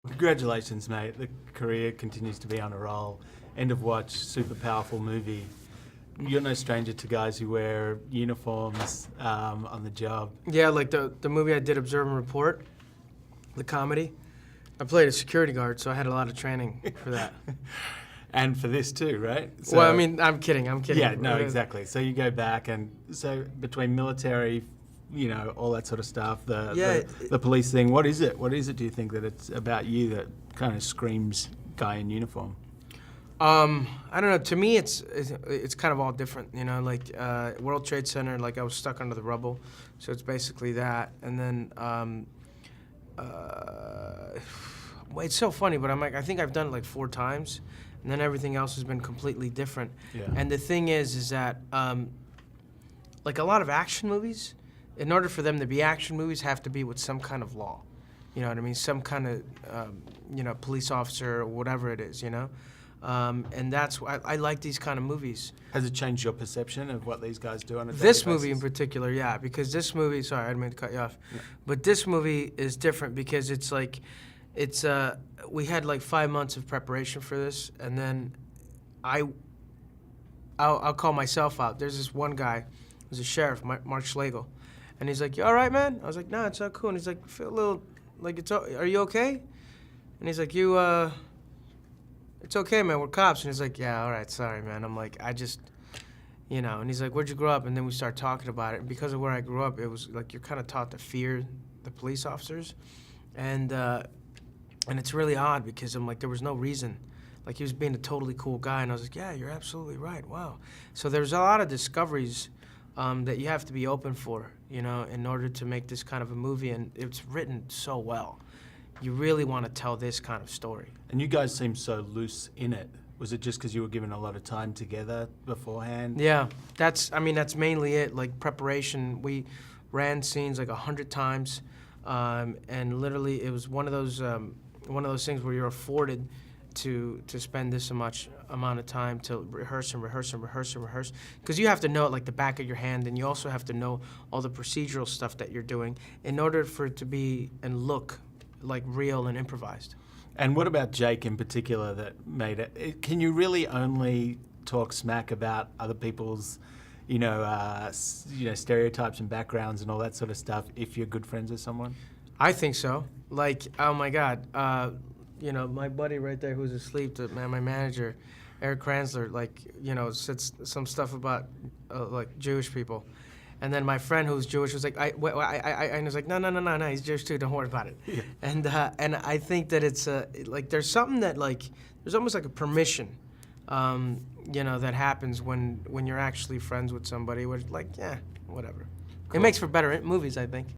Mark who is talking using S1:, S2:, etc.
S1: Congratulations, mate. The career continues to be on a roll. End of watch, super powerful movie. You're no stranger to guys who wear uniforms on the job.
S2: Yeah, like the movie I did, Observe and Report, the comedy. I played a security guard, so I had a lot of training for that.
S1: And for this too, right? So,
S2: Well, I mean, I'm kidding.
S1: yeah, no, exactly. So you go back, and so between military, all that sort of stuff, the police thing. What is it? What is it? Do you think that it's about you that kind of screams guy in uniform?
S2: I don't know. To me, it's kind of all different. Like World Trade Center. Like I was stuck under the rubble, so it's basically that. And then it's so funny, but I'm like, I think I've done it like 4 times, and then everything else has been completely different.
S1: Yeah.
S2: And the thing is that like a lot of action movies, in order for them to be action movies, have to be with some kind of law. You know what I mean? Some kind of police officer or whatever it is. And that's why I like these kind of movies.
S1: Has it changed your perception of what these guys do on a daily
S2: This
S1: basis?
S2: movie in particular, yeah, because this movie, sorry, I didn't mean to cut you off, but this movie is different because it's like, we had like 5 months of preparation for this, and then I'll call myself out. There's this one guy, who's a sheriff, Mark Schlegel, and he's like, "You all right, man?" I was like, "Nah, it's not cool." And he's like, "Feel a little, like, are you okay?" And he's like, "It's okay, man, we're cops." And he's like, "Yeah, all right, sorry, man." I'm like, and he's like, "Where'd you grow up?" And then we start talking about it. And because of where I grew up, it was like you're kind of taught to fear the police officers. And it's really odd because I'm like, there was no reason. Like, he was being a totally cool guy. And I was like, yeah, you're absolutely right, wow. So there's a lot of discoveries that you have to be open for, in order to make this kind of a movie. And it's written so well. You really want to tell this kind of story.
S1: And you guys seem so loose in it. Was it just because you were given a lot of time together beforehand?
S2: Yeah, that's mainly it. Like preparation, we ran scenes like 100 times, and literally it was one of those things where you're afforded to spend this much amount of time to rehearse and rehearse and rehearse and rehearse, because you have to know it like the back of your hand, and you also have to know all the procedural stuff that you're doing in order for it to be and look like real and improvised.
S1: And what about Jake in particular that made it? Can you really only talk smack about other people's, stereotypes and backgrounds and all that sort of stuff if you're good friends with someone?
S2: I think so. Like, oh my God, my buddy right there who's asleep, my manager, Eric Kranzler, said some stuff about like Jewish people. And then my friend who's Jewish was like, and I was like, no, he's Jewish too, don't worry about it. Yeah. And I think that it's like there's something that there's almost like a permission, that happens when you're actually friends with somebody. Where it's like, yeah, whatever. Cool. It makes for better movies, I think.